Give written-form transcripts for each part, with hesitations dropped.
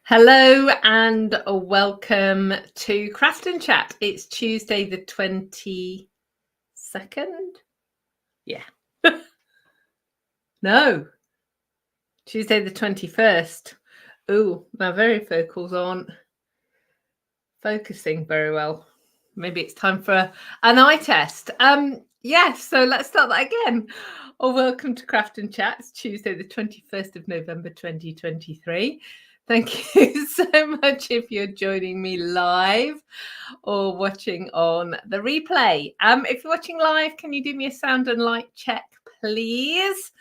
Hello and welcome to Craft and Chat. It's Tuesday the 22nd. Yeah. No, Tuesday the 21st. Oh, my varifocals aren't focusing very well. Maybe it's time for an eye test. Yes, so let's start that again. Welcome to Craft and Chat. It's Tuesday the 21st of November 2023. Thank you so much if you're joining me live or watching on the replay. If you're watching live, can you do me a sound and light check, please?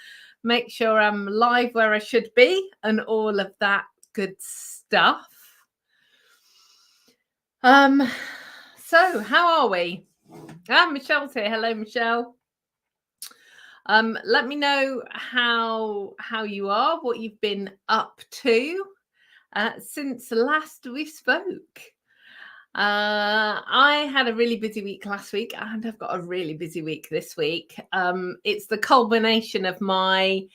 Make sure I'm live where I should be and all of that good stuff. So how are we? Michelle's here. Hello, Michelle. Let me know how you are, what you've been up to since last we spoke. I had a really busy week last week, and I've got a really busy week this week. It's the culmination of my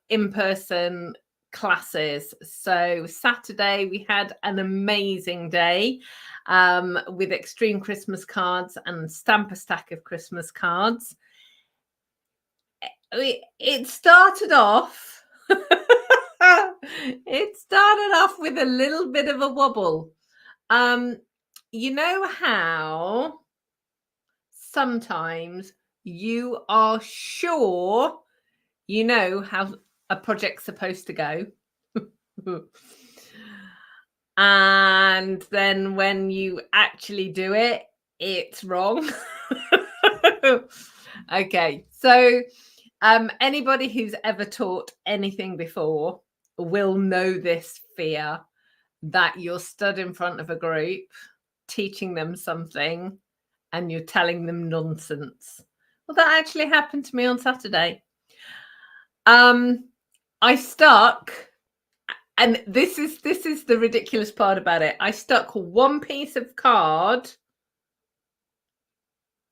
in-person classes. So Saturday we had an amazing day with extreme Christmas cards and stamp a stack of Christmas cards. It started off with a little bit of a wobble. You know how sometimes you are sure you know how a project's supposed to go. And then when you actually do it, it's wrong. Okay, so anybody who's ever taught anything before will know this fear that you're stood in front of a group teaching them something and you're telling them nonsense. Well, that actually happened to me on Saturday. I stuck, and this is the ridiculous part about it. I stuck one piece of card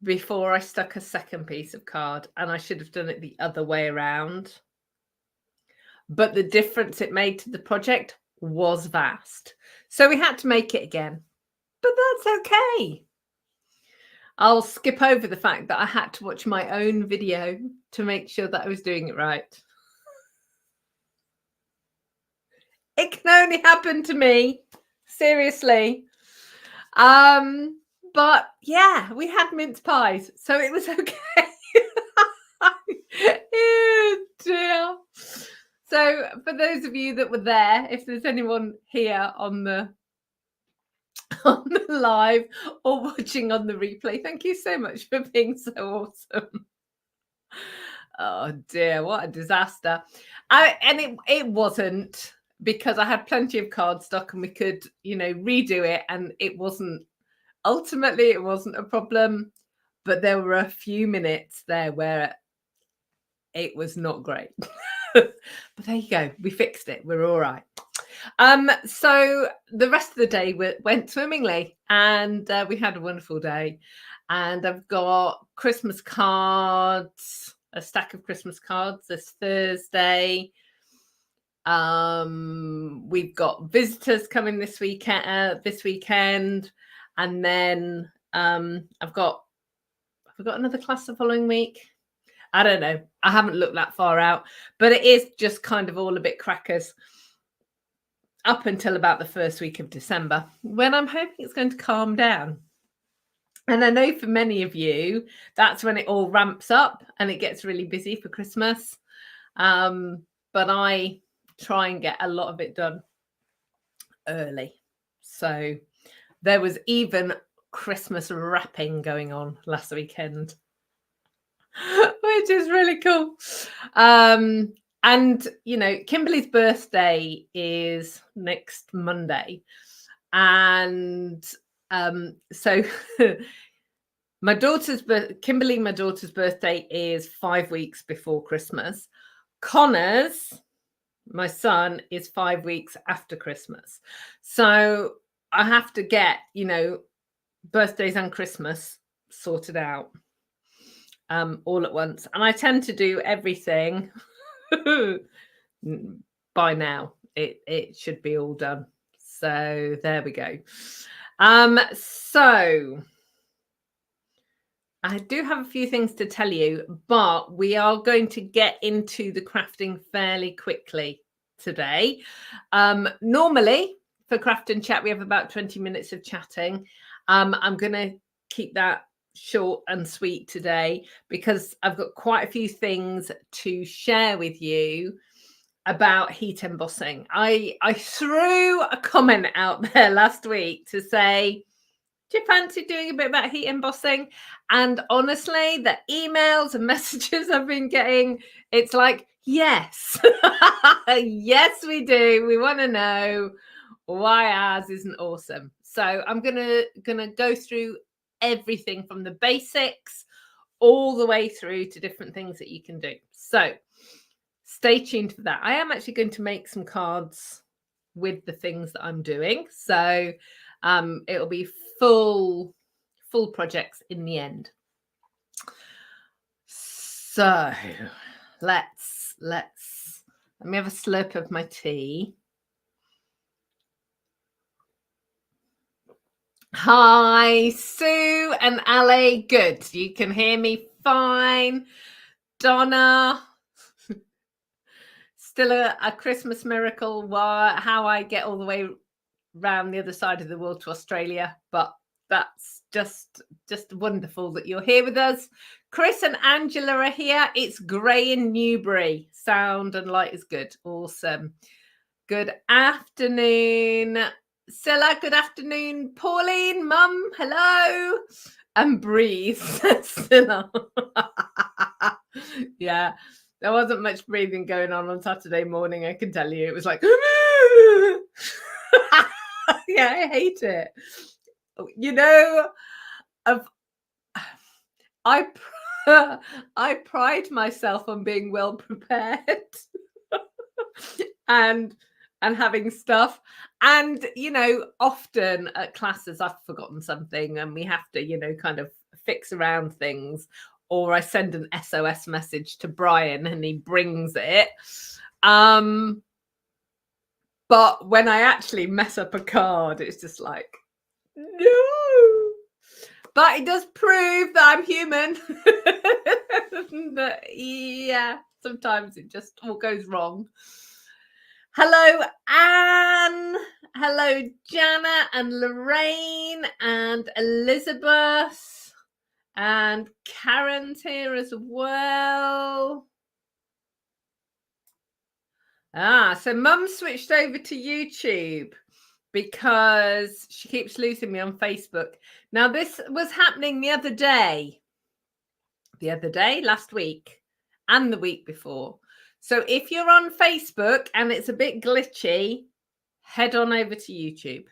before I stuck a second piece of card, and I should have done it the other way around. But the difference it made to the project was vast. So we had to make it again. But that's okay. I'll skip over the fact that I had to watch my own video to make sure that I was doing it right. It can only happen to me. Seriously. But yeah, we had mince pies, so it was okay. Oh dear. So for those of you that were there, if there's anyone here on the live or watching on the replay, thank you so much for being so awesome. Oh dear, what a disaster. And it wasn't, because I had plenty of cardstock and we could, redo it, and it wasn't a problem, but there were a few minutes there where it was not great. But there you go, we fixed it, we're all right. So the rest of the day went swimmingly, and we had a wonderful day. And I've got Christmas cards, a stack of Christmas cards this Thursday. We've got visitors coming this weekend, and then I've got another class the following week. I don't know. I haven't looked that far out, but it is just kind of all a bit crackers up until about the first week of December, when I'm hoping it's going to calm down. And I know for many of you, that's when it all ramps up and it gets really busy for Christmas. But I try and get a lot of it done early. So there was even Christmas wrapping going on last weekend, which is really cool. And, Kimberly's birthday is next Monday. And so my daughter's birthday is 5 weeks before Christmas. Connor's, my son, is 5 weeks after Christmas. So I have to get, birthdays and Christmas sorted out all at once. And I tend to do everything by now. It should be all done. So there we go. So I do have a few things to tell you, but we are going to get into the crafting fairly quickly today. Normally for Craft and Chat, we have about 20 minutes of chatting. I'm going to keep that short and sweet today because I've got quite a few things to share with you about heat embossing. I threw a comment out there last week to say, do you fancy doing a bit about heat embossing? And honestly, the emails and messages I've been getting, it's like, yes, yes, we do. We want to know why ours isn't awesome. So I'm gonna go through everything from the basics all the way through to different things that you can do. So stay tuned for that. I am actually going to make some cards with the things that I'm doing. So it'll be full projects in the end. So let me have a slurp of my tea. Hi, Sue and Ali. Good. You can hear me fine. Donna. Still a Christmas miracle. How I get all the way around the other side of the world to Australia, but that's just wonderful that you're here with us. Chris and Angela are here. It's grey in Newbury. Sound and light is good. Awesome. Good afternoon, Scylla. Good afternoon, Pauline. Mum, hello. And breathe, Scylla. Yeah, there wasn't much breathing going on Saturday morning, I can tell you. It was like, yeah, I hate it. You know, I pride myself on being well prepared and having stuff. And, you know, often at classes, I've forgotten something and we have to, you know, kind of fix around things. Or I send an SOS message to Brian and he brings it. But when I actually mess up a card, it's just like, no. But it does prove that I'm human. But yeah, sometimes it just all goes wrong. Hello, Anne. Hello, Jana and Lorraine and Elizabeth. And Karen's here as well. So Mum switched over to YouTube because she keeps losing me on Facebook. Now, this was happening the other day, last week, and the week before. So if you're on Facebook and it's a bit glitchy, head on over to YouTube.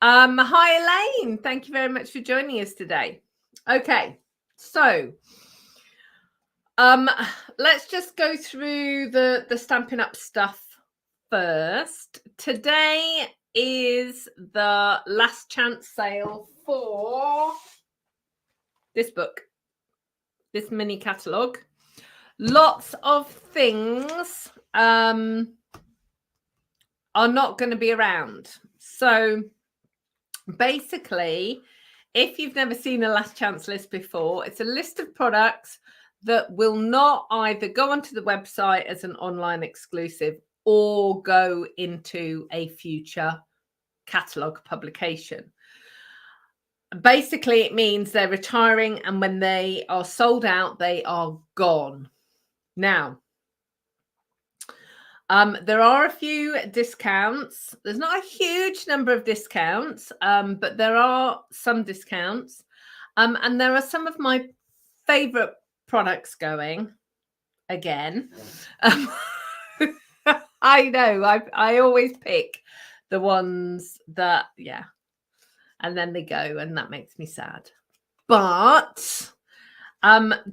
Hi, Elaine. Thank you very much for joining us today. Okay, so let's just go through the Stampin' Up stuff first. Today is the last chance sale for this book, this mini catalogue. Lots of things are not going to be around. So basically, if you've never seen a last chance list before, it's a list of products that will not either go onto the website as an online exclusive or go into a future catalogue publication. Basically, it means they're retiring, and when they are sold out, they are gone. Now, there are a few discounts. There's not a huge number of discounts, but there are some discounts. And there are some of my favorite products going again. I know, I always pick the ones that, yeah, and then they go, and that makes me sad. But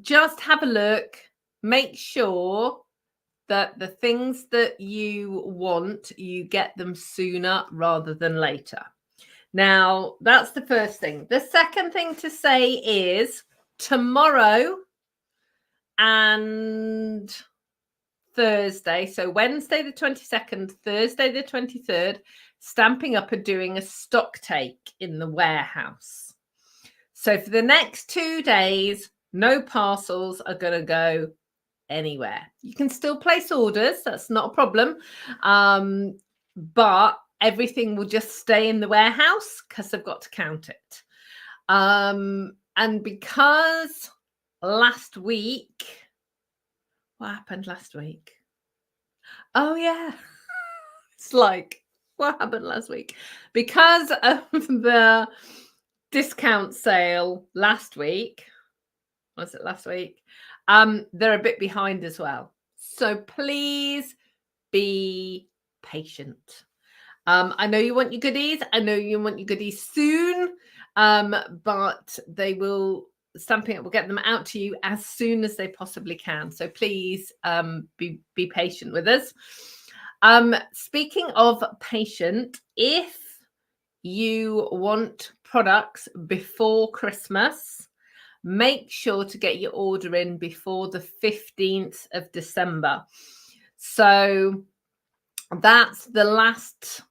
just have a look, make sure that the things that you want, you get them sooner rather than later. Now, that's the first thing. The second thing to say is tomorrow and Thursday, so Wednesday the 22nd, Thursday the 23rd, Stamping Up are doing a stock take in the warehouse. So for the next 2 days, no parcels are going to go anywhere. You can still place orders, that's not a problem, but everything will just stay in the warehouse because they've got to count it. And because last week, what happened last week? Oh yeah, it's like, what happened last week? Because of the discount sale last week, was it last week? They're a bit behind as well. So please be patient. I know you want your goodies. I know you want your goodies soon, but they will, Stamping Up will get them out to you as soon as they possibly can. So please be patient with us. Speaking of patient, if you want products before Christmas, make sure to get your order in before the 15th of December. So that's the last,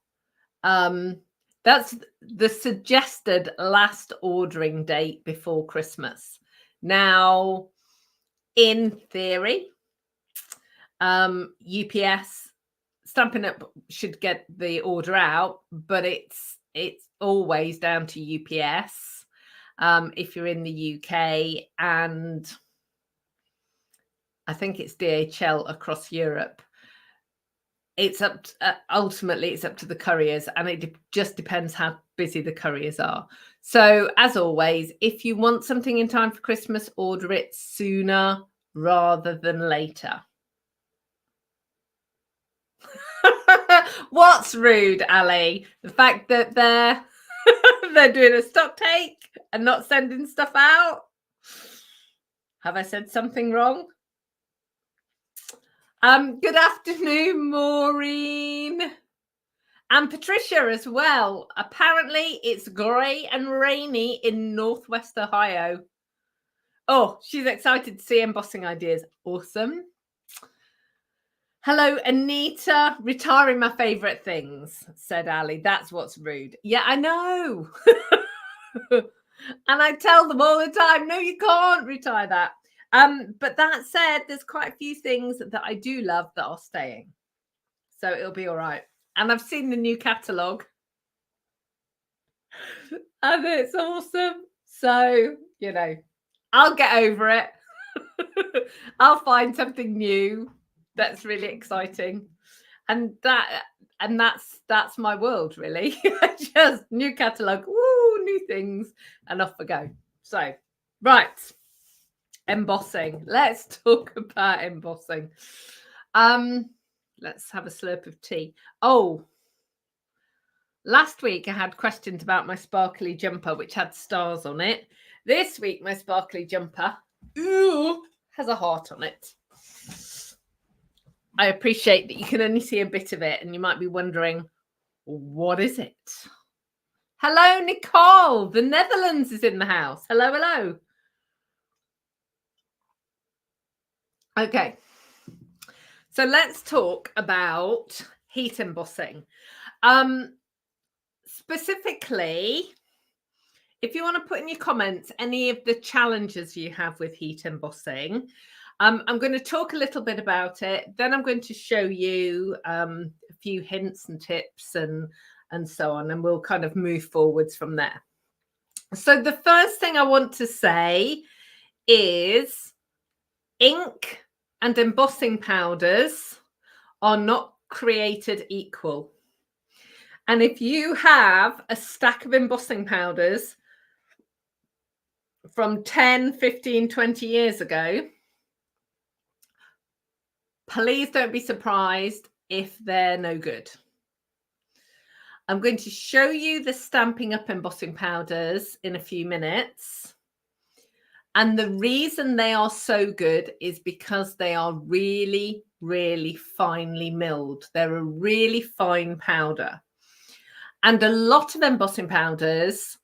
that's the suggested last ordering date before Christmas. Now, in theory, UPS Stamping Up should get the order out, but it's always down to UPS if you're in the UK, and I think it's DHL across Europe. It's up to, ultimately it's up to the couriers, and it just depends how busy the couriers are. So as always, if you want something in time for Christmas, order it sooner rather than later. What's rude, Ali? The fact that they're doing a stock take and not sending stuff out? Have I said something wrong? Good afternoon, Maureen. And Patricia as well. Apparently it's grey and rainy in Northwest Ohio. Oh, she's excited to see embossing ideas. Awesome. Hello, Anita. Retiring my favourite things, said Ali. That's what's rude. Yeah, I know. And I tell them all the time, no, you can't retire that. But that said, there's quite a few things that I do love that are staying. So it'll be all right. And I've seen the new catalogue. And it's awesome. So, you know, I'll get over it. I'll find something new that's really exciting. And that's my world, really. Just new catalogue, woo, new things, and off we go. So, right. Embossing. Let's talk about embossing. Let's have a slurp of tea. Oh, last week I had questions about my sparkly jumper, which had stars on it. This week, my sparkly jumper has a heart on it. I appreciate that you can only see a bit of it, and you might be wondering, what is it? Hello, Nicole. The Netherlands is in the house. Hello, hello. Okay. So let's talk about heat embossing. Specifically, if you want to put in your comments any of the challenges you have with heat embossing, I'm going to talk a little bit about it. Then I'm going to show you a few hints and tips and so on, and we'll kind of move forwards from there. So the first thing I want to say is ink and embossing powders are not created equal. And if you have a stack of embossing powders from 10, 15, 20 years ago, please don't be surprised if they're no good. I'm going to show you the Stamping Up embossing powders in a few minutes. And the reason they are so good is because they are really, really finely milled. They're a really fine powder. And a lot of embossing powders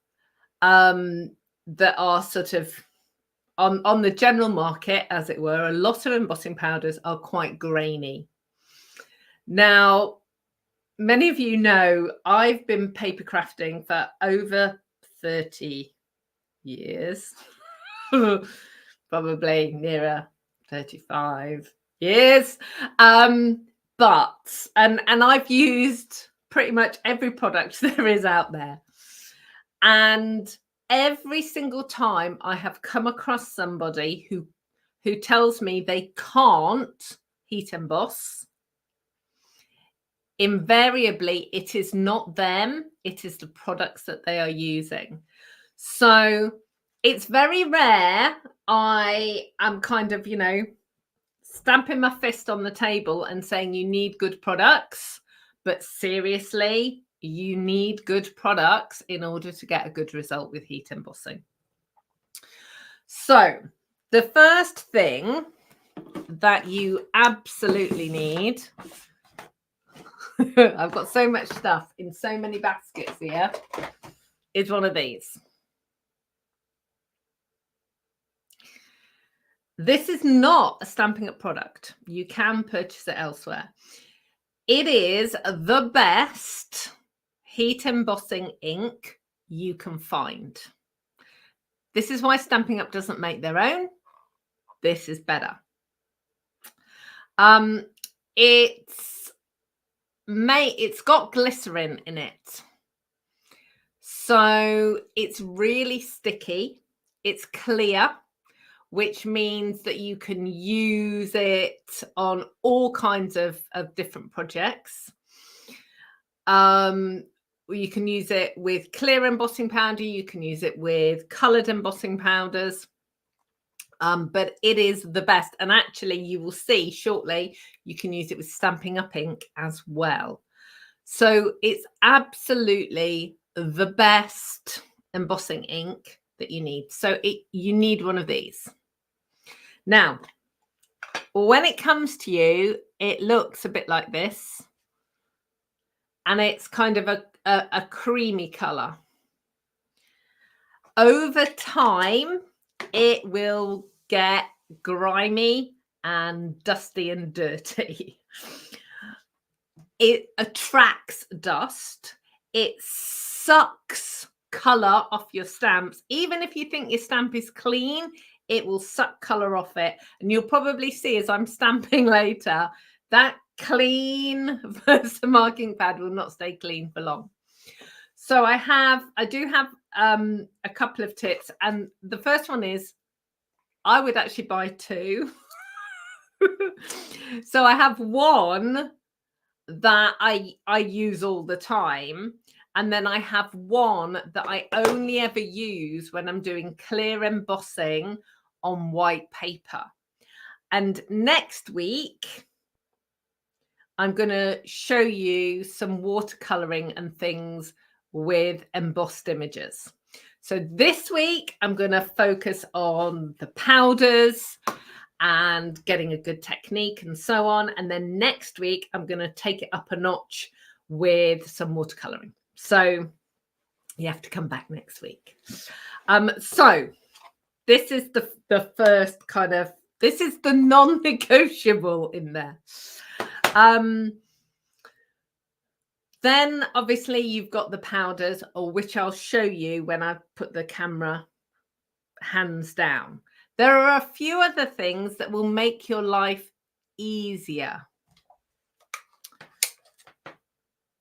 that are sort of on the general market, as it were, a lot of embossing powders are quite grainy. Now, many of you know I've been paper crafting for over 30 years, probably nearer 35 years. But I've used pretty much every product there is out there. And every single time I have come across somebody who tells me they can't heat emboss, invariably it is not them, it is the products that they are using. So it's very rare I am kind of, stamping my fist on the table and saying you need good products, but seriously, you need good products in order to get a good result with heat embossing. So the first thing that you absolutely need, I've got so much stuff in so many baskets here, is one of these. This is not a Stampin' Up product. You can purchase it elsewhere. It is the best heat embossing ink you can find. This is why Stampin' Up doesn't make their own. This is better. It's got glycerin in it. So it's really sticky. It's clear, which means that you can use it on all kinds of different projects. You can use it with clear embossing powder. You can use it with coloured embossing powders. But it is the best. And actually, you will see shortly, you can use it with Stampin' Up ink as well. So it's absolutely the best embossing ink that you need. So you need one of these. Now, when it comes to you, it looks a bit like this. And it's kind of a creamy colour. Over time, it will get grimy and dusty and dirty. It attracts dust. It sucks colour off your stamps. Even if you think your stamp is clean, it will suck colour off it. And you'll probably see as I'm stamping later, that clean Versa marking pad will not stay clean for long. So I do have a couple of tips. And the first one is I would actually buy two. So I have one that I use all the time. And then I have one that I only ever use when I'm doing clear embossing on white paper. And next week, I'm going to show you some watercoloring and things with embossed images. So this week, I'm going to focus on the powders and getting a good technique and so on. And then next week, I'm going to take it up a notch with some watercoloring. So you have to come back next week. So this is the first kind of, this is the non-negotiable in there. Then obviously you've got the powders, or which I'll show you when I put the camera hands down. There are a few other things that will make your life easier.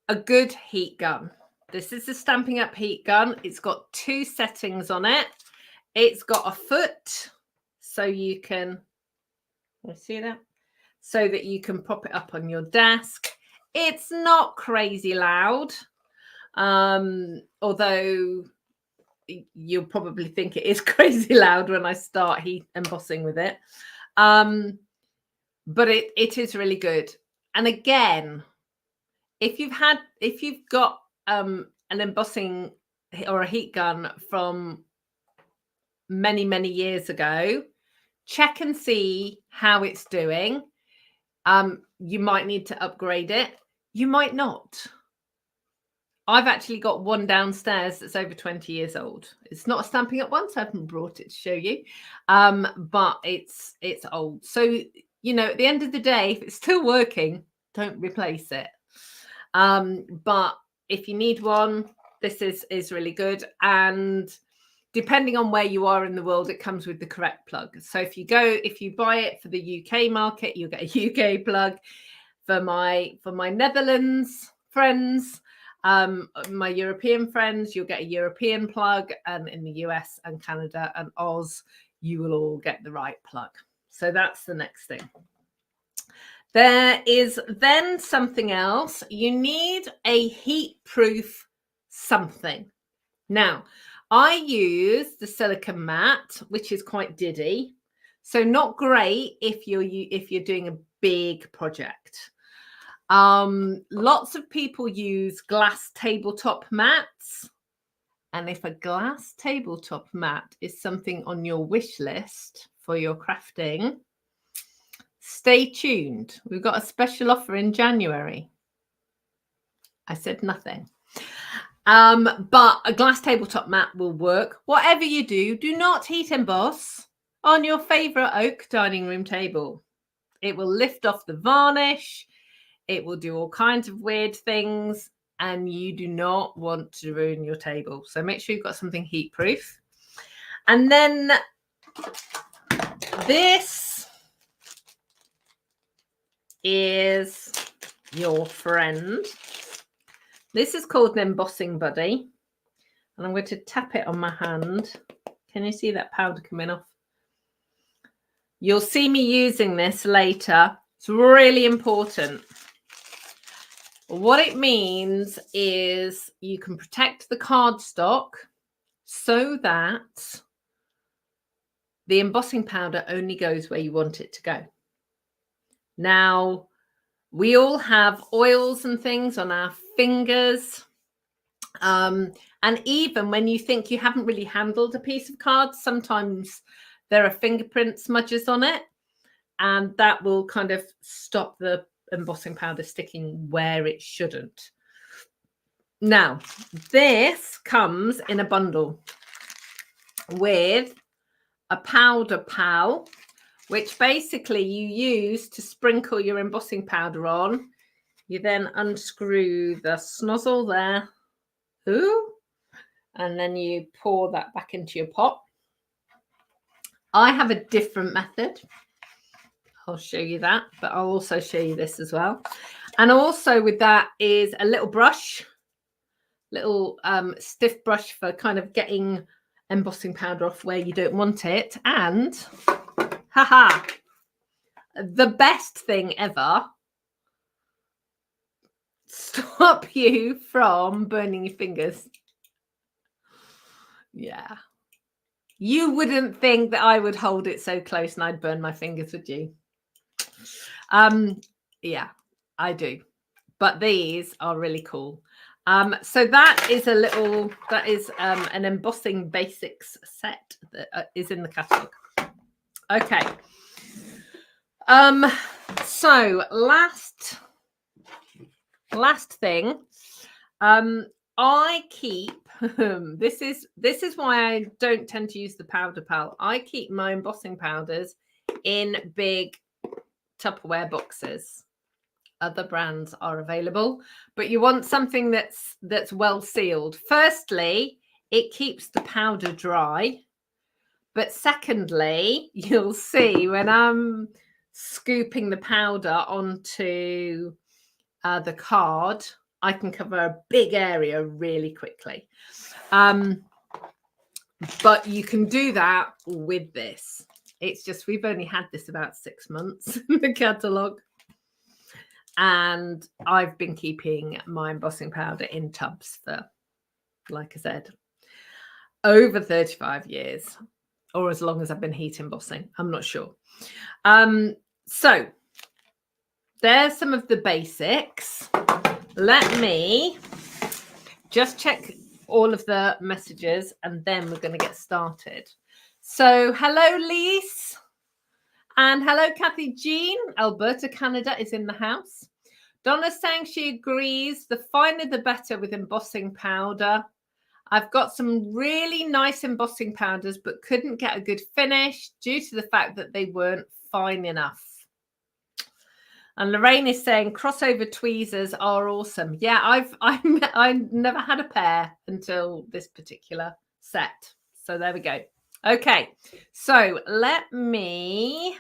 A good heat gun. This is the Stampin' Up heat gun. It's got two settings on it. It's got a foot, so you can, see that? So that you can prop it up on your desk. It's not crazy loud, although you'll probably think it is crazy loud when I start heat embossing with it. But it is really good. And again, if you've got an embossing or a heat gun from many, many years ago, check and see how it's doing. You might need to upgrade it. You might not. I've actually got one downstairs that's over 20 years old. It's not a Stampin' Up one, so I haven't brought it to show you. But it's old. So, you know, at the end of the day, if it's still working, don't replace it. But if you need one, this is really good. And depending on where you are in the world, it comes with the correct plug. So if you buy it for the UK market, you'll get a UK plug. For my Netherlands friends, my European friends, you'll get a European plug, and in the US and Canada and Oz, you will all get the right plug. So that's the next thing. There is then something else. You need a heat-proof something. Now, I use the silicone mat, which is quite diddy, so not great if you're doing a big project. Lots of people use glass tabletop mats, and if a glass tabletop mat is something on your wish list for your crafting, stay tuned. We've got a special offer in January. I said nothing. But a glass tabletop mat will work. Whatever you do, do not heat emboss on your favorite oak dining room table. It will lift off the varnish. It will do all kinds of weird things, and you do not want to ruin your table. So make sure you've got something heat proof. And then this is your friend. This is called an embossing buddy, and I'm going to tap it on my hand. Can you see that powder coming off? You'll see me using this later. It's really important. What it means is you can protect the cardstock so that the embossing powder only goes where you want it to go. Now, we all have oils and things on our fingers. And even when you think you haven't really handled a piece of card, sometimes there are fingerprint smudges on it, and that will kind of stop the embossing powder sticking where it shouldn't. Now, this comes in a bundle with a powder pal, which basically you use to sprinkle your embossing powder on. You then unscrew the snozzle there. Ooh, and then you pour that back into your pot. I have a different method. I'll show you that, but I'll also show you this as well. And also with that is a little brush, little stiff brush for kind of getting embossing powder off where you don't want it. And haha, the best thing ever, stop you from burning your fingers. Yeah. You wouldn't think that I would hold it so close and I'd burn my fingers, would you? Yeah, I do. But these are really cool. So that is an embossing basics set that is in the catalogue. Okay. So last thing, I keep this is why I don't tend to use the powder pal. I keep my embossing powders in big Tupperware boxes. Other brands are available, but you want something that's well sealed. Firstly, it keeps the powder dry, but secondly, you'll see when I'm scooping the powder onto the card, I can cover a big area really quickly. But you can do that with this. It's just we've only had this about 6 months in the catalogue. And I've been keeping my embossing powder in tubs for, like I said, over 35 years, or as long as I've been heat embossing. I'm not sure. So there's some of the basics. Let me just check all of the messages and then we're going to get started. So hello, Lise. And hello, Kathy Jean. Alberta, Canada is in the house. Donna's saying she agrees. The finer the better with embossing powder. I've got some really nice embossing powders, but couldn't get a good finish due to the fact that they weren't fine enough. And Lorraine is saying crossover tweezers are awesome. Yeah, I never had a pair until this particular set. So there we go. Okay, so let me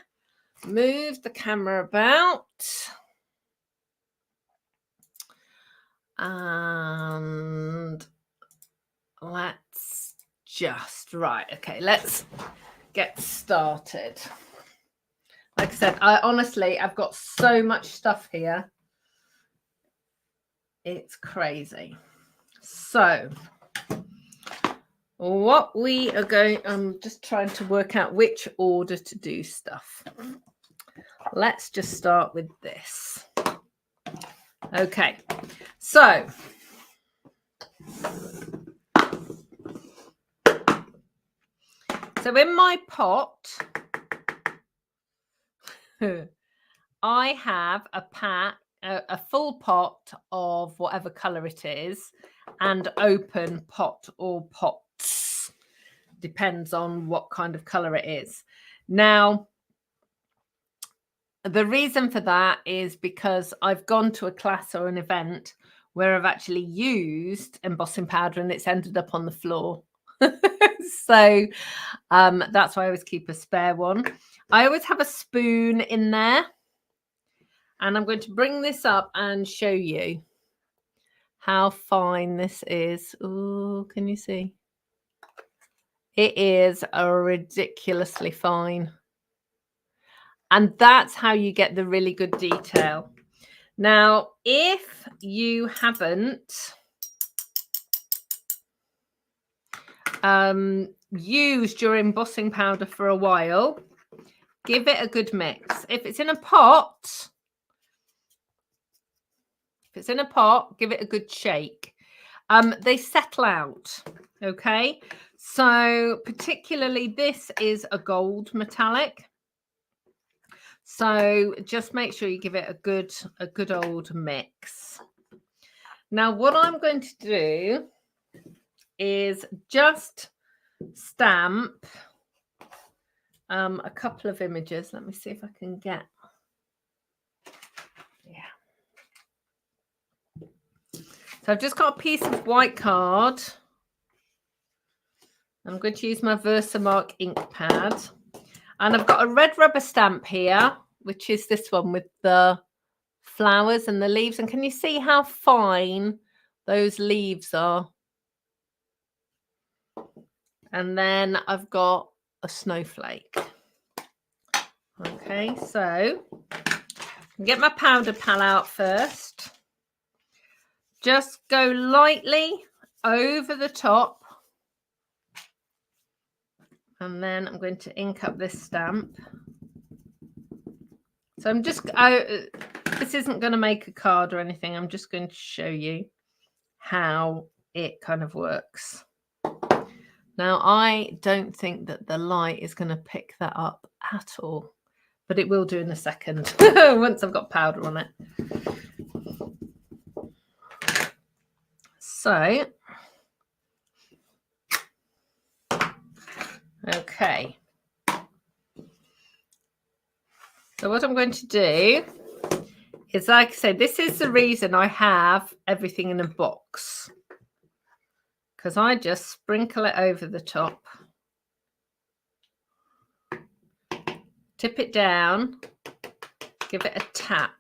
move the camera about. And let's just, right, okay, let's get started. Like I said, I've got so much stuff here. It's crazy. So what we are going, I'm just trying to work out which order to do stuff. Let's just start with this. Okay, so in my pot, I have a full pot of whatever color it is, and open pot or pots. Depends on what kind of color it is. Now, the reason for that is because I've gone to a class or an event where I've actually used embossing powder and it's ended up on the floor. So that's why I always keep a spare one. I always have a spoon in there. And I'm going to bring this up and show you how fine this is. Oh, can you see? It is ridiculously fine. And that's how you get the really good detail. Now, if you haven't used your embossing powder for a while, give it a good mix. If it's in a pot, give it a good shake. They settle out, okay? So particularly this is a gold metallic. So just make sure you give it a good old mix. Now what I'm going to do is just stamp a couple of images. Let me see if I can get, yeah. So I've just got a piece of white card. I'm going to use my Versamark ink pad. And I've got a red rubber stamp here, which is this one with the flowers and the leaves. And can you see how fine those leaves are? And then I've got a snowflake. Okay, so get my powder pal out first. Just go lightly over the top. And then I'm going to ink up this stamp. So I'm just, this isn't going to make a card or anything. I'm just going to show you how it kind of works. Now, I don't think that the light is going to pick that up at all, but it will do in a second once I've got powder on it. So, okay. So what I'm going to do is, like I said, this is the reason I have everything in a box, because I just sprinkle it over the top, tip it down, give it a tap.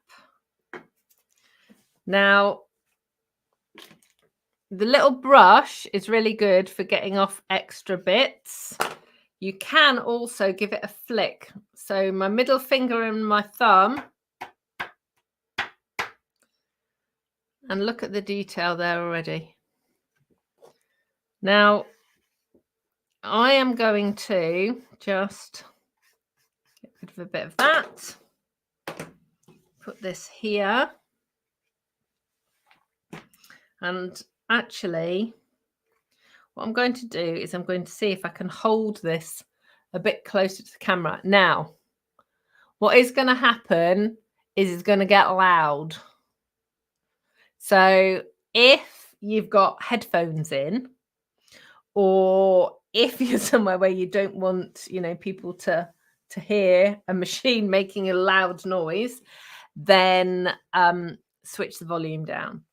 Now, the little brush is really good for getting off extra bits. You can also give it a flick. So my middle finger and my thumb, and look at the detail there already. Now, I am going to just get rid of a bit of that. Put this here. And actually, what I'm going to do is I'm going to see if I can hold this a bit closer to the camera. Now, what is going to happen is it's going to get loud. So if you've got headphones in, or if you're somewhere where you don't want, people to hear a machine making a loud noise, then switch the volume down.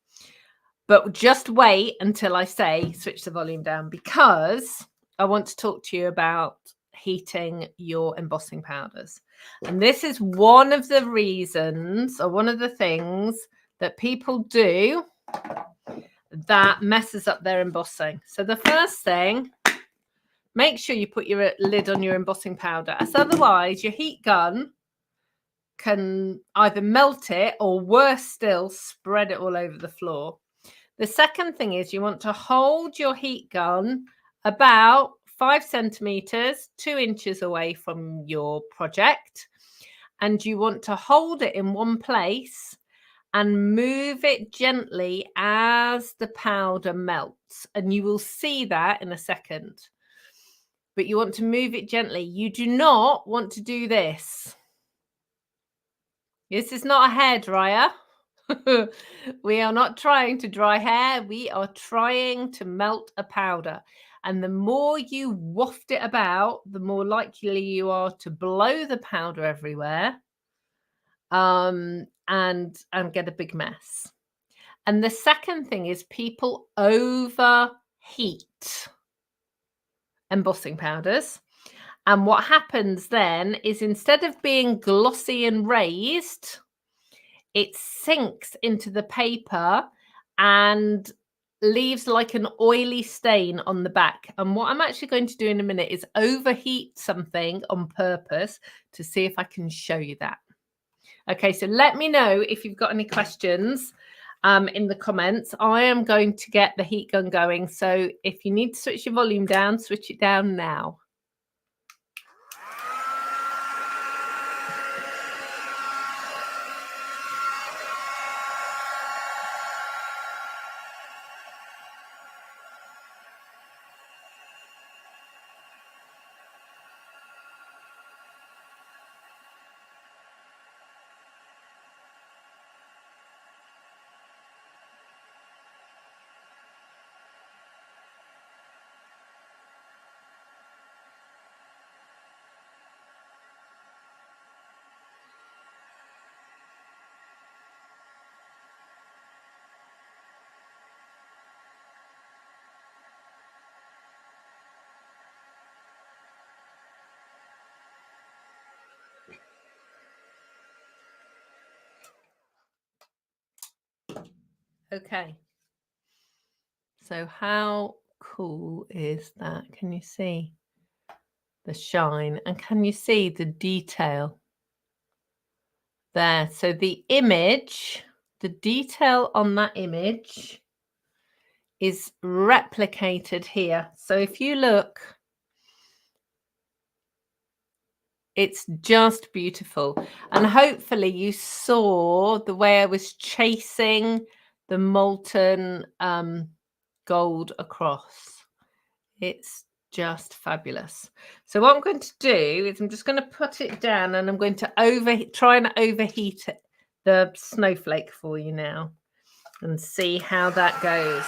But just wait until I say switch the volume down, because I want to talk to you about heating your embossing powders. And this is one of the reasons, or one of the things that people do that messes up their embossing. So the first thing, make sure you put your lid on your embossing powder, as otherwise your heat gun can either melt it or, worse still, spread it all over the floor. The second thing is you want to hold your heat gun about 5 centimeters, 2 inches away from your project, and you want to hold it in one place and move it gently as the powder melts. And you will see that in a second. But you want to move it gently. You do not want to do this. This is not a hair dryer. We are not trying to dry hair. We are trying to melt a powder. And the more you waft it about, the more likely you are to blow the powder everywhere, and get a big mess. And the second thing is people overheat embossing powders. And what happens then is, instead of being glossy and raised, it sinks into the paper and leaves like an oily stain on the back. And what I'm actually going to do in a minute is overheat something on purpose to see if I can show you that. Okay, so let me know if you've got any questions in the comments. I am going to get the heat gun going. So if you need to switch your volume down, switch it down now. Okay. So how cool is that? Can you see the shine? And can you see the detail there? So the image, the detail on that image is replicated here. So if you look, it's just beautiful. And hopefully you saw the way I was chasing the molten gold across. It's just fabulous. So what I'm going to do is I'm just going to put it down, and I'm going to try and overheat it, the snowflake, for you now, and see how that goes.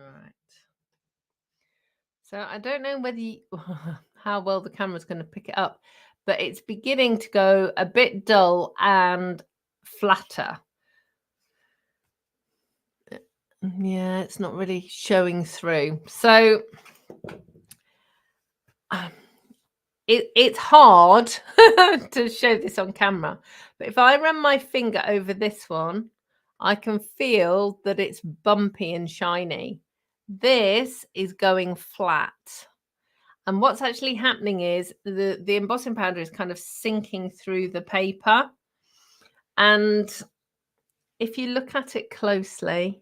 Right. So I don't know whether how well the camera's going to pick it up, but it's beginning to go a bit dull and flatter. Yeah, it's not really showing through. So it's hard to show this on camera, but if I run my finger over this one, I can feel that it's bumpy and shiny. This is going flat. And what's actually happening is the embossing powder is kind of sinking through the paper. And if you look at it closely,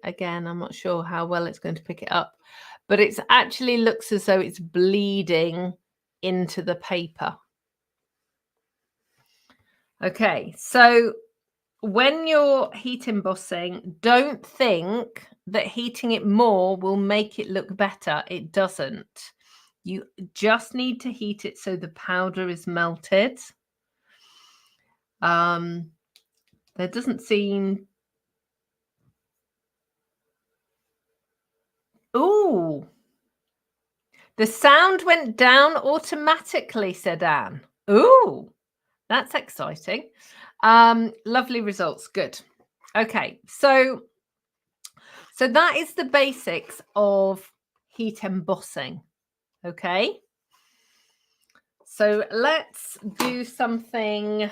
again, I'm not sure how well it's going to pick it up, but it actually looks as though it's bleeding into the paper. Okay, so when you're heat embossing, don't think that heating it more will make it look better. It doesn't. You just need to heat it so the powder is melted. There doesn't seem... Ooh, the sound went down automatically, said Anne. Ooh, that's exciting. Lovely results. Good. Okay, so that is the basics of heat embossing. Okay, so let's do something.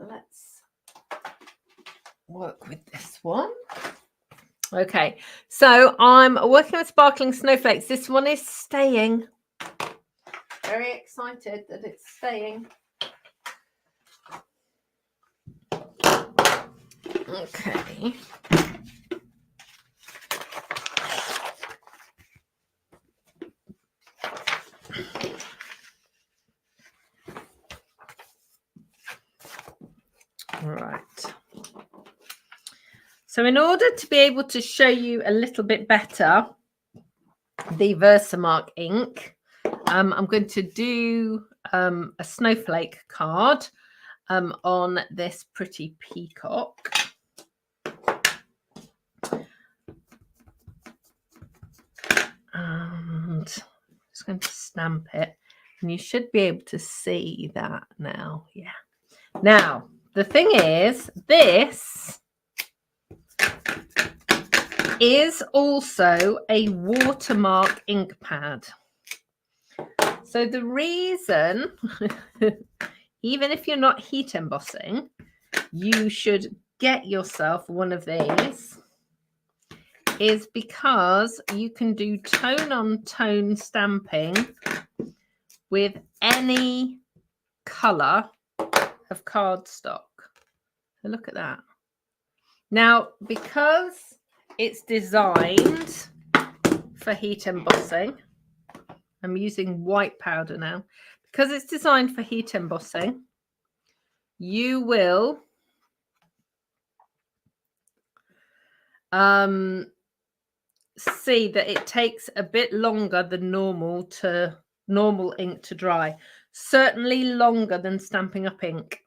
Let's work with this one. Okay, so I'm working with sparkling snowflakes. This one is staying. Very excited that it's staying. Okay. All right. So in order to be able to show you a little bit better the Versamark ink, I'm going to do a snowflake card on this pretty peacock. And I'm just going to stamp it. And you should be able to see that now. Yeah. Now, the thing is, this is also a watermark ink pad. So the reason, even if you're not heat embossing, you should get yourself one of these is because you can do tone on tone stamping with any color of cardstock. So look at that. Now, because it's designed for heat embossing, I'm using white powder now. Because it's designed for heat embossing, you will see that it takes a bit longer than normal ink to dry. Certainly longer than Stampin' Up! Ink.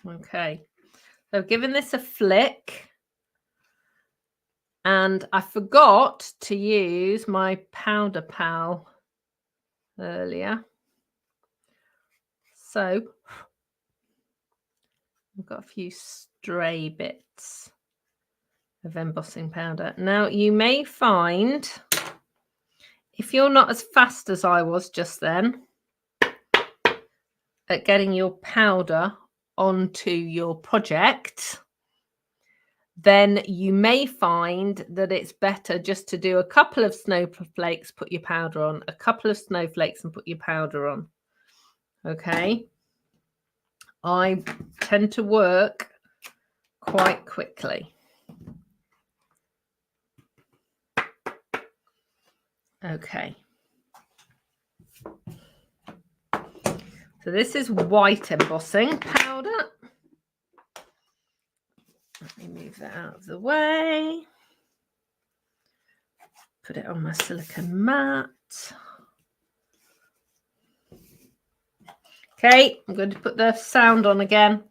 Okay, so I've given this a flick. And I forgot to use my Powder Pal earlier. So I've got a few stray bits of embossing powder. Now, you may find, if you're not as fast as I was just then at getting your powder onto your project, then you may find that it's better just to do a couple of snowflakes, put your powder on, a couple of snowflakes and put your powder on. Okay. I tend to work quite quickly. Okay. So this is white embossing powder. Let me move that out of the way. Put it on my silicone mat. Okay, I'm going to put the sound on again.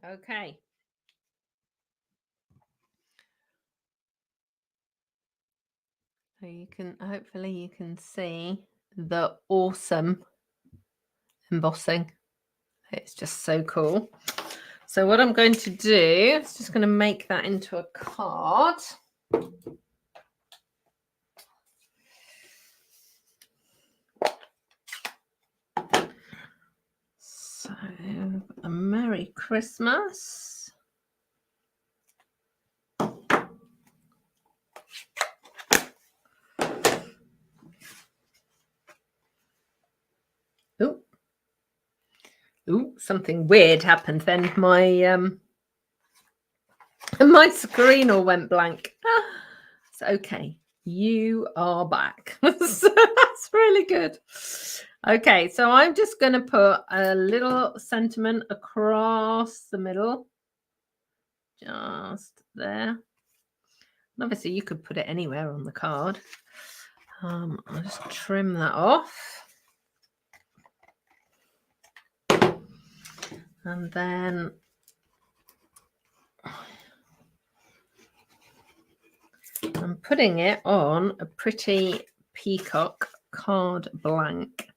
Okay. So you can, hopefully you can see the awesome embossing. It's just so cool. So what I'm going to do is just going to make that into a card. So a Merry Christmas. Ooh, something weird happened then. My my screen all went blank. It's okay. You are back. So that's really good. Okay, so I'm just going to put a little sentiment across the middle. Just there. And obviously, you could put it anywhere on the card. I'll just trim that off. And then I'm putting it on a pretty peacock card blank.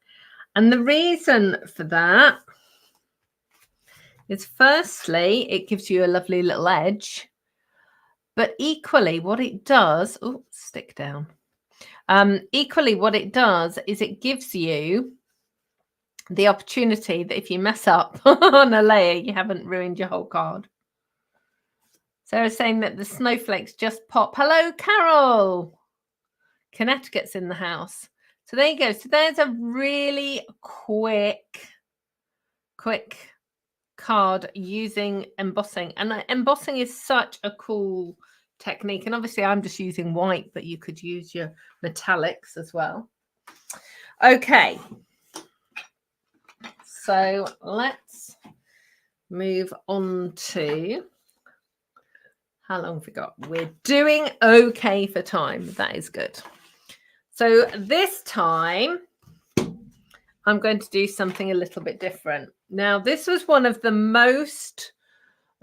And the reason for that is, firstly, it gives you a lovely little edge. But equally, what it does, oh, stick down. Equally, what it does is it gives you the opportunity that if you mess up on a layer, you haven't ruined your whole card. Sarah's saying that the snowflakes just pop. Hello, Carol. Connecticut's in the house. So there you go. So there's a really quick card using embossing. And embossing is such a cool technique. And obviously I'm just using white, but you could use your metallics as well. Okay. So let's move on to, how long have we got? We're doing okay for time. That is good. So this time I'm going to do something a little bit different. Now, this was one of the most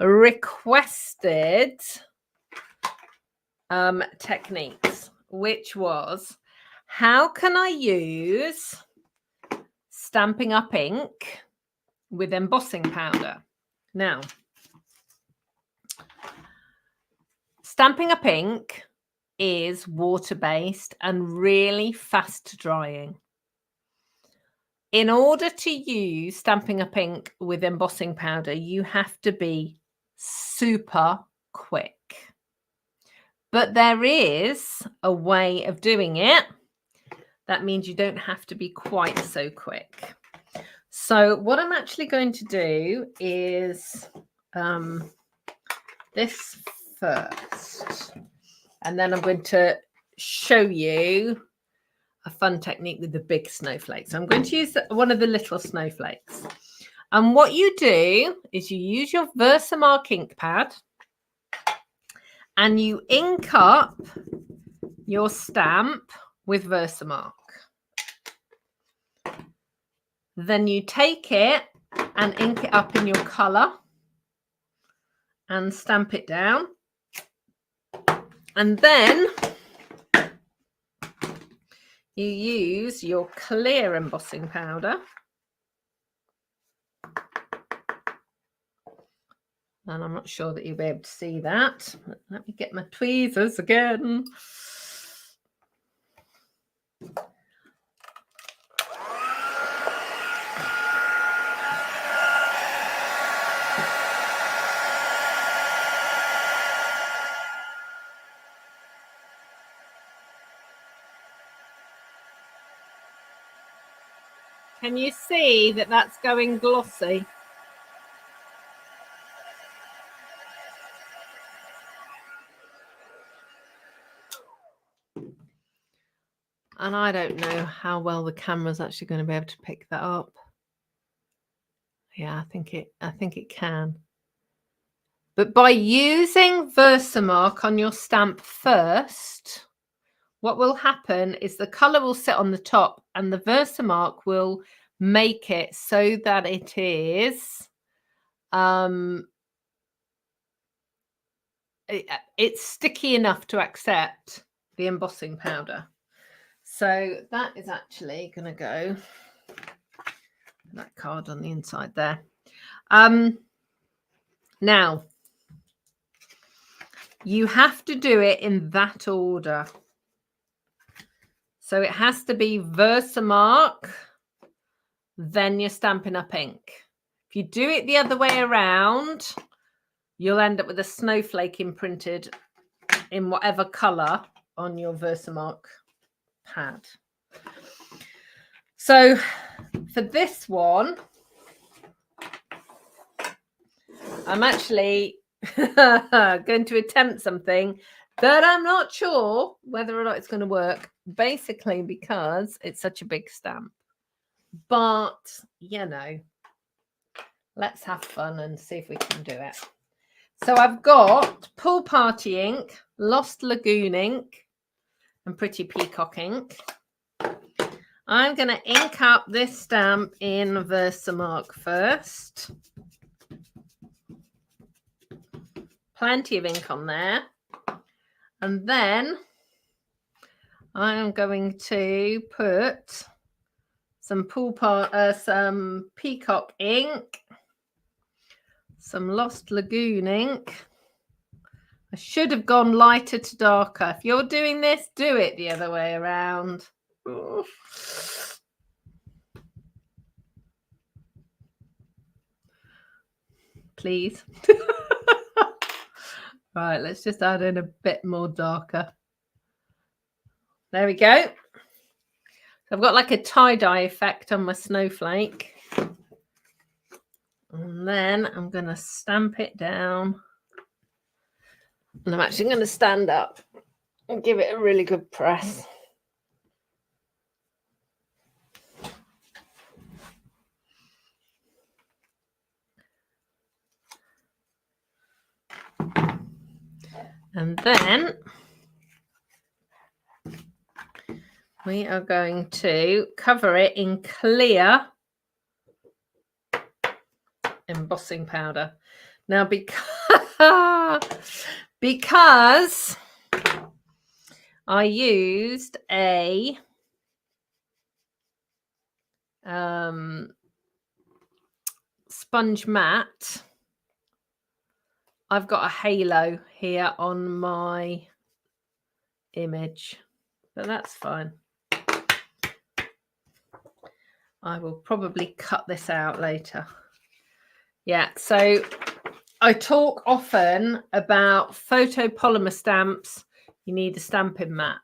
requested techniques, which was, how can I use Stampin' Up! Ink with embossing powder? Now, Stampin' Up! Ink is water-based and really fast drying. In order to use Stampin' Up! Ink with embossing powder, you have to be super quick. But there is a way of doing it. That means you don't have to be quite so quick. So what I'm actually going to do is this first. And then I'm going to show you a fun technique with the big snowflakes. So I'm going to use one of the little snowflakes. And what you do is you use your Versamark ink pad and you ink up your stamp with Versamark. Then you take it and ink it up in your colour and stamp it down. And then you use your clear embossing powder. And I'm not sure that you'll be able to see that. Let me get my tweezers again. Can you see that that's going glossy? And I don't know how well the camera's actually going to be able to pick that up. Yeah, I think it can. But by using Versamark on your stamp first, what will happen is the colour will sit on the top and the Versamark will make it so that it is it's sticky enough to accept the embossing powder. So that is actually going to go that card on the inside there. Now you have to do it in that order. So it has to be Versamark, then your Stampin' Up! Ink. If you do it the other way around, you'll end up with a snowflake imprinted in whatever colour on your Versamark pad. So for this one, I'm actually going to attempt something that I'm not sure whether or not it's going to work, basically because it's such a big stamp. But, you know, let's have fun and see if we can do it. So I've got Pool Party ink, Lost Lagoon ink, and Pretty Peacock ink. I'm going to ink up this stamp in Versamark first. Plenty of ink on there. And then I'm going to put some Peacock ink, some Lost Lagoon ink. I should have gone lighter to darker. If you're doing this, do it the other way around. Ooh. Please. Right, let's just add in a bit more darker. There we go. I've got like a tie-dye effect on my snowflake. And then I'm going to stamp it down. And I'm actually going to stand up and give it a really good press. And then we are going to cover it in clear embossing powder. Now, because I used a sponge mat, I've got a halo here on my image, but that's fine. I will probably cut this out later. Yeah, so I talk often about photopolymer stamps. You need a stamping mat.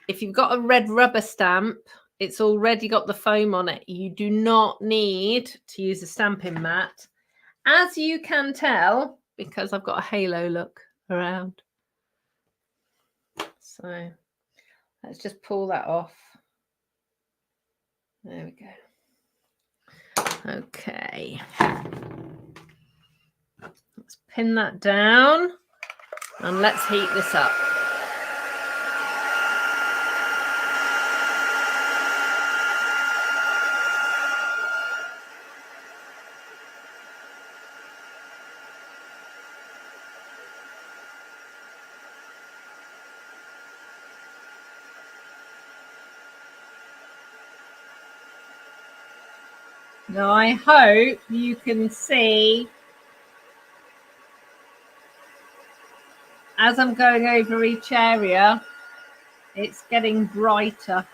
If you've got a red rubber stamp, it's already got the foam on it. You do not need to use a stamping mat, as you can tell, because I've got a halo look around. So let's just pull that off. There we go. Okay. Let's pin that down and let's heat this up. Now, I hope you can see, as I'm going over each area, it's getting brighter.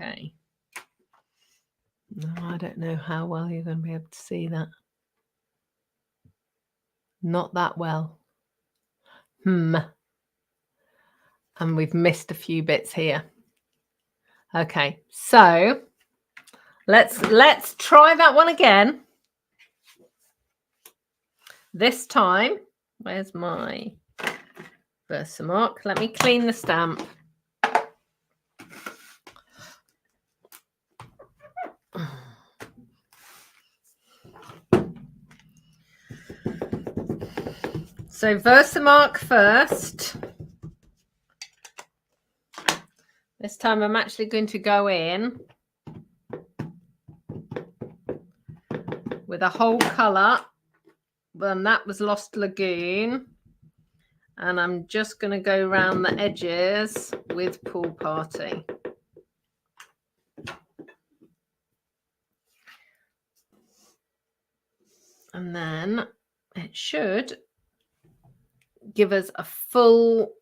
Okay. No, I don't know how well you're going to be able to see that. Not that well. And we've missed a few bits here. Okay, so Let's try that one again. This time, where's my Versamark? Let me clean the stamp. So Versamark first. This time I'm actually going to go in with a whole colour. Well, that was Lost Lagoon. And I'm just going to go around the edges with Pool Party. And then it should give us a full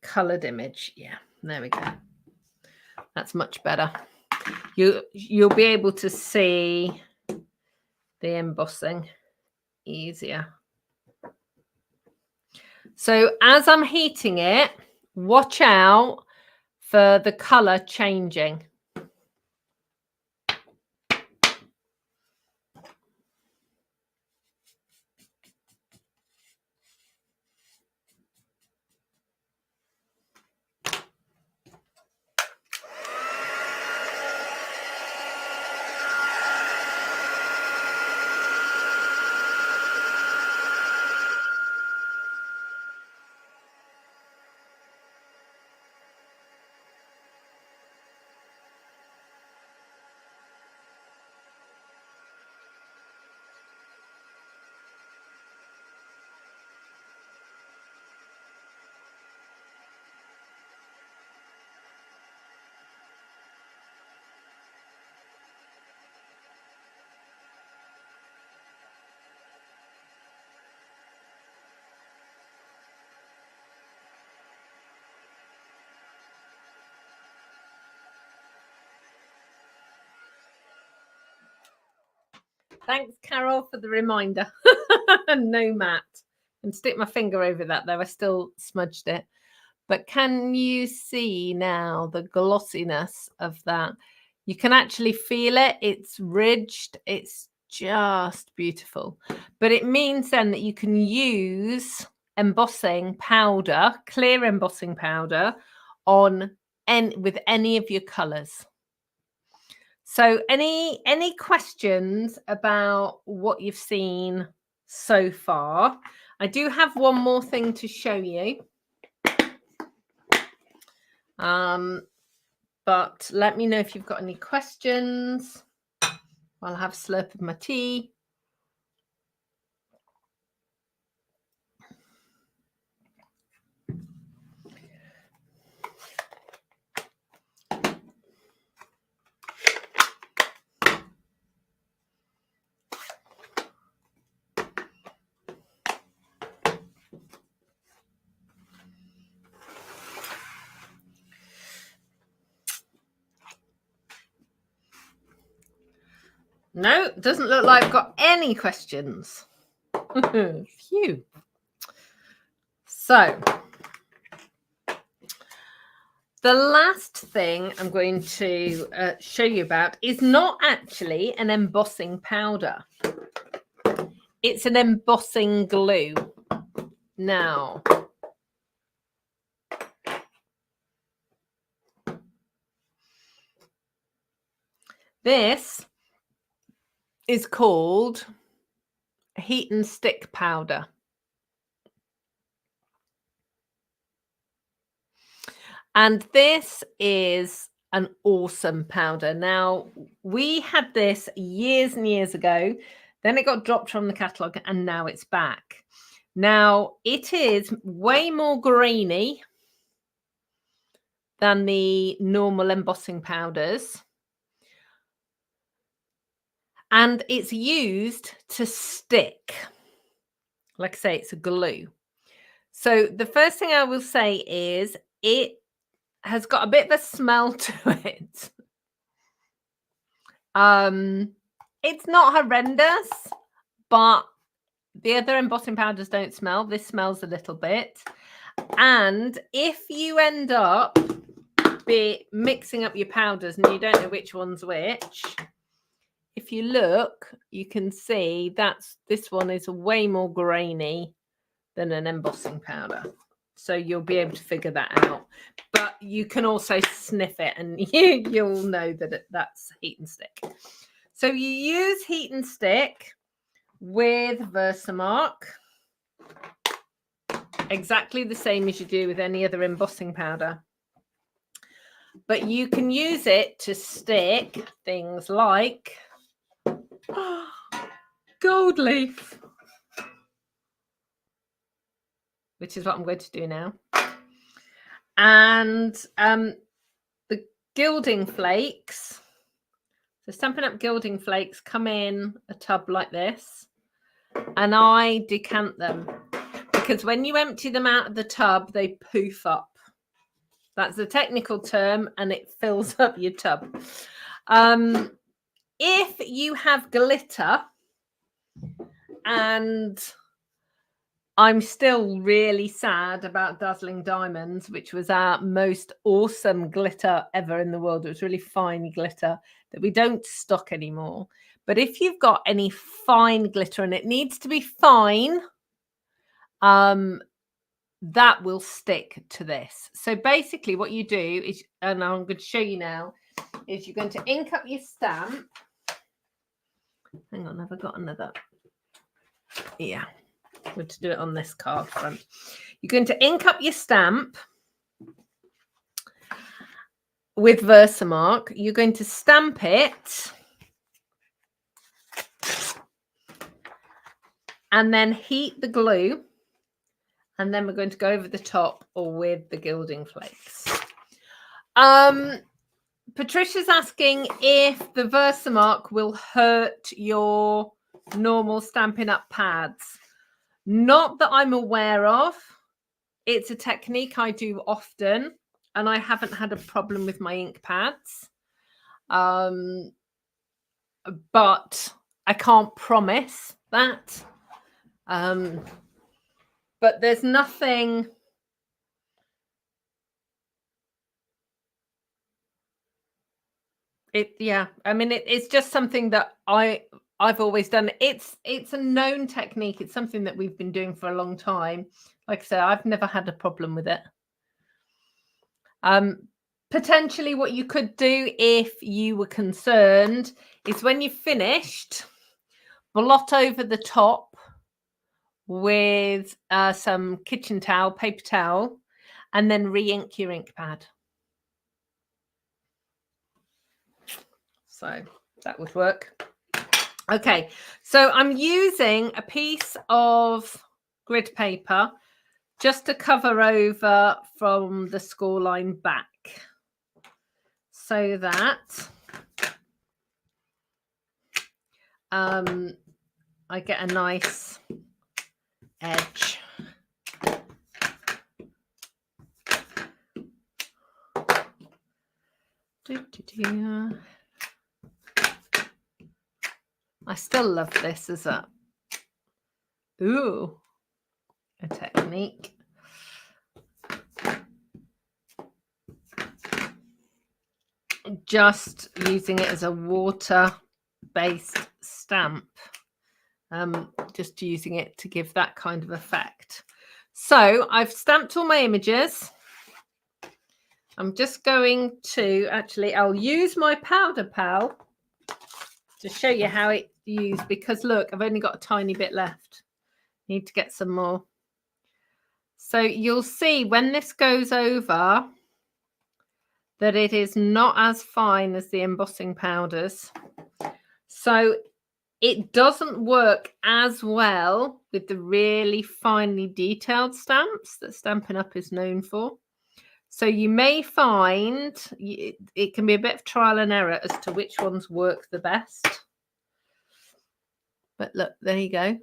coloured image. Yeah, there we go. That's much better. You'll be able to see the embossing easier. So as I'm heating it, watch out for the colour changing. Thanks, Carol, for the reminder. No matte. And stick my finger over that though. I still smudged it. But can you see now the glossiness of that? You can actually feel it. It's ridged. It's just beautiful. But it means then that you can use embossing powder, clear embossing powder, on with any of your colours. So any questions about what you've seen so far? I do have one more thing to show you. But let me know if you've got any questions. I'll have a slurp of my tea. No, it doesn't look like I've got any questions. Phew. So the last thing I'm going to show you about is not actually an embossing powder. It's an embossing glue. Now, this is called Heat and Stick powder. And this is an awesome powder. Now, we had this years and years ago. Then it got dropped from the catalogue and now it's back. Now, it is way more grainy than the normal embossing powders. And it's used to stick. Like I say, it's a glue. So the first thing I will say is it has got a bit of a smell to it. It's not horrendous, but the other embossing powders don't smell. This smells a little bit. And if you end up be mixing up your powders and you don't know which one's which, if you look, you can see this one is way more grainy than an embossing powder. So you'll be able to figure that out. But you can also sniff it and you'll know that that's heat and stick. So you use heat and stick with Versamark, exactly the same as you do with any other embossing powder. But you can use it to stick things like gold leaf, which is what I'm going to do now. And the gilding flakes. So Stampin' Up! Gilding flakes come in a tub like this, and I decant them because when you empty them out of the tub, they poof up. That's the technical term, and it fills up your tub. If you have glitter, and I'm still really sad about Dazzling Diamonds, which was our most awesome glitter ever in the world. It was really fine glitter that we don't stock anymore. But if you've got any fine glitter, and it needs to be fine, that will stick to this. So basically what you do is, and I'm going to show you now, is you're going to ink up your stamp. Hang on, have I got another? Yeah. I'm going to do it on this card front. You're going to ink up your stamp with Versamark. You're going to stamp it and then heat the glue, and then we're going to go over the top or with the gilding flakes. Patricia's asking if the Versamark will hurt your normal Stampin' Up! Pads. Not that I'm aware of. It's a technique I do often, and I haven't had a problem with my ink pads. But I can't promise that. But there's nothing. I mean, it's just something that I've always done. It's a known technique. It's something that we've been doing for a long time. Like I said, I've never had a problem with it. Potentially what you could do if you were concerned is when you've finished, blot over the top with some kitchen towel, paper towel, and then re-ink your ink pad. So that would work. Okay, so I'm using a piece of grid paper just to cover over from the score line back so that I get a nice edge. I still love this as a technique. Just using it as a water-based stamp. Just using it to give that kind of effect. So I've stamped all my images. I'm just going to, actually, I'll use my powder pal to show you how it's used, because look, I've only got a tiny bit left. Need to get some more. So you'll see when this goes over that it is not as fine as the embossing powders. So it doesn't work as well with the really finely detailed stamps that Stampin' Up! Is known for. So you may find it can be a bit of trial and error as to which ones work the best. But look, there you go.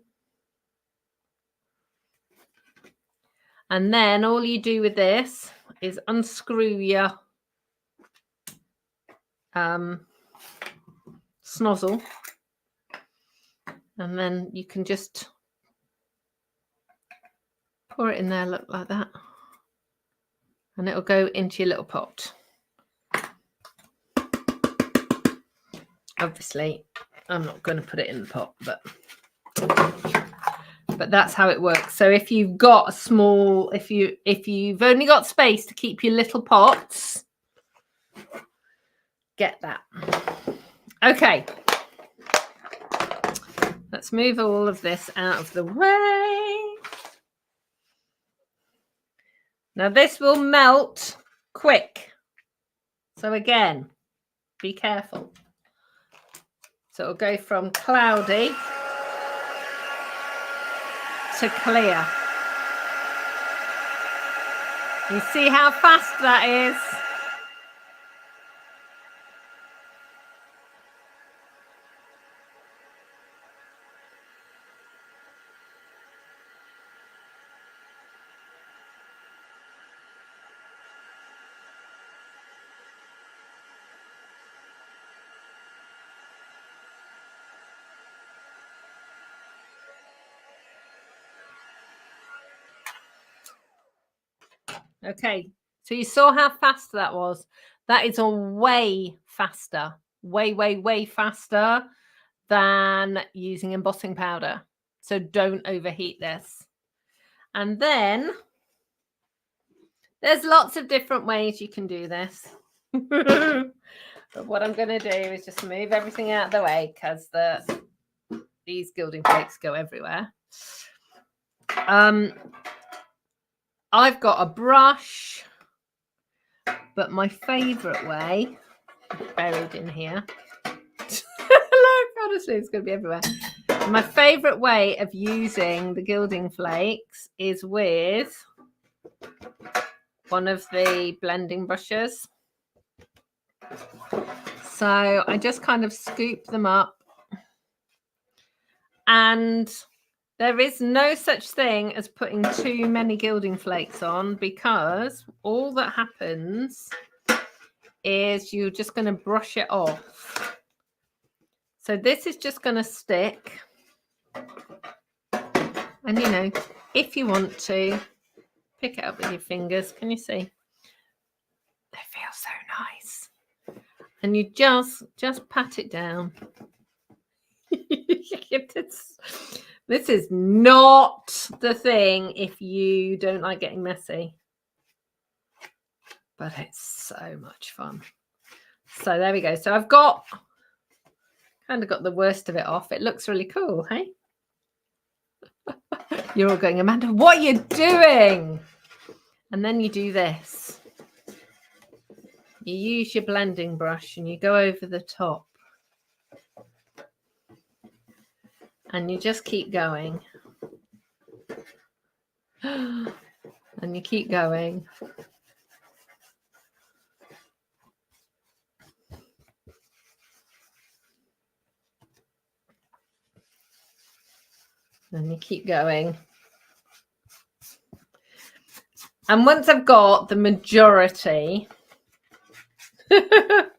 And then all you do with this is unscrew your snozzle. And then you can just pour it in there, look like that. And it'll go into your little pot. obviously I'm not going to put it in the pot, but that's how it works. So if you've got a small, if you've only got space to keep your little pots, get that. Okay, let's move all of this out of the way. Now this will melt quick, so again, be careful. So it'll go from cloudy to clear. You see how fast that is? Okay, so you saw how fast that was. That is a way faster, way faster than using embossing powder. So don't overheat this. And then there's lots of different ways you can do this. But what I'm going to do is just move everything out of the way because these gilding flakes go everywhere. I've got a brush, but my favorite way, buried in here. Look, honestly, it's going to be everywhere. My favorite way of using the gilding flakes is with one of the blending brushes. So I just kind of scoop them up, and there is no such thing as putting too many gilding flakes on, because all that happens is you're just going to brush it off. So this is just going to stick. And, you know, if you want to, pick it up with your fingers. Can you see? They feel so nice. And you just pat it down. This is not the thing if you don't like getting messy. But it's so much fun. So there we go. So I've kind of got the worst of it off. It looks really cool, hey? You're all going, Amanda, what are you doing? And then you do this. You use your blending brush and you go over the top. And you just keep going. And you keep going. And you keep going. And once I've got the majority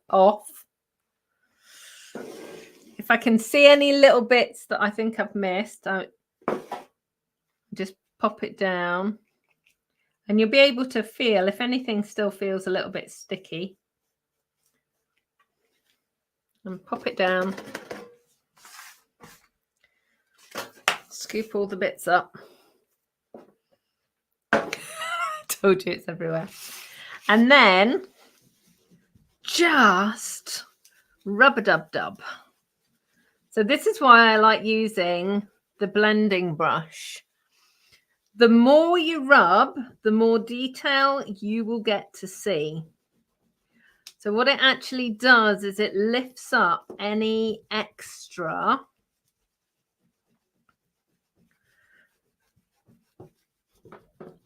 off, if I can see any little bits that I think I've missed, I just pop it down. And you'll be able to feel if anything still feels a little bit sticky. And pop it down. Scoop all the bits up. Told you it's everywhere. And then just rub-a-dub-dub. So this is why I like using the blending brush. The more you rub, the more detail you will get to see. So what it actually does is it lifts up any extra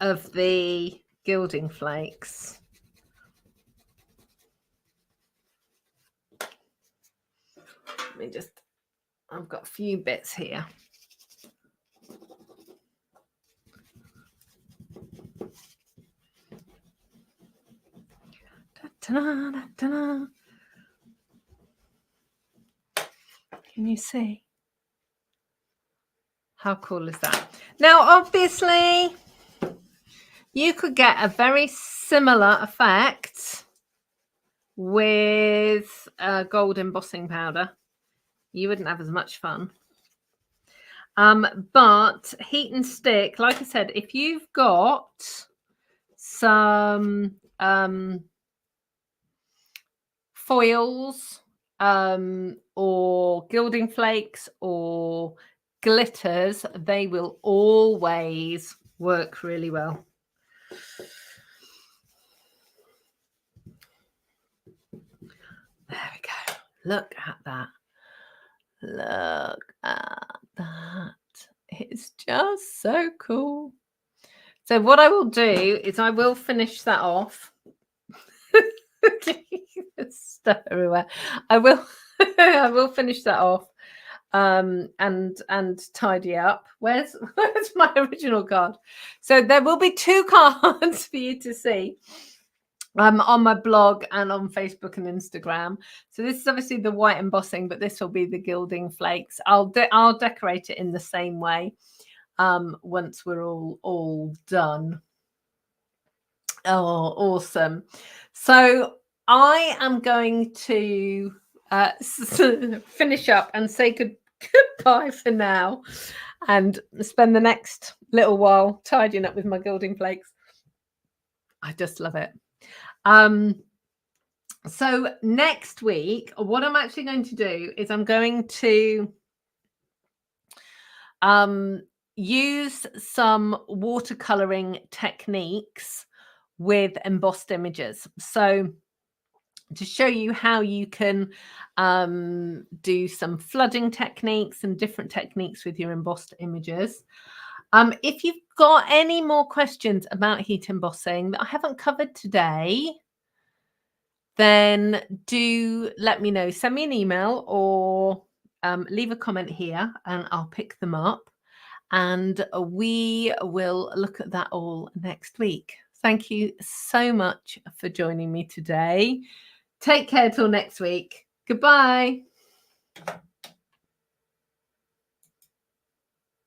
of the gilding flakes. Let me just, I've got a few bits here. Da-da-da-da-da. Can you see? How cool is that? Now, obviously, you could get a very similar effect with gold embossing powder. you wouldn't have as much fun. But heat and stick, like I said, if you've got some foils or gilding flakes or glitters, they will always work really well. There we go. Look at that. Look at that. It's just so cool. So what I will do is I will finish that off. Stuff everywhere. I will finish that off and tidy up. Where's my original card? So there will be 2 cards for you to see on my blog and on Facebook and Instagram. So this is obviously the white embossing, but this will be the gilding flakes. I'll decorate it in the same way once we're all done. Oh, awesome. So I am going to finish up and say goodbye for now and spend the next little while tidying up with my gilding flakes. I just love it. So next week, what I'm actually going to do is I'm going to use some watercoloring techniques with embossed images. So to show you how you can do some flooding techniques and different techniques with your embossed images. If you've got any more questions about heat embossing that I haven't covered today, then do let me know. Send me an email or leave a comment here and I'll pick them up. And we will look at that all next week. Thank you so much for joining me today. Take care till next week. Goodbye.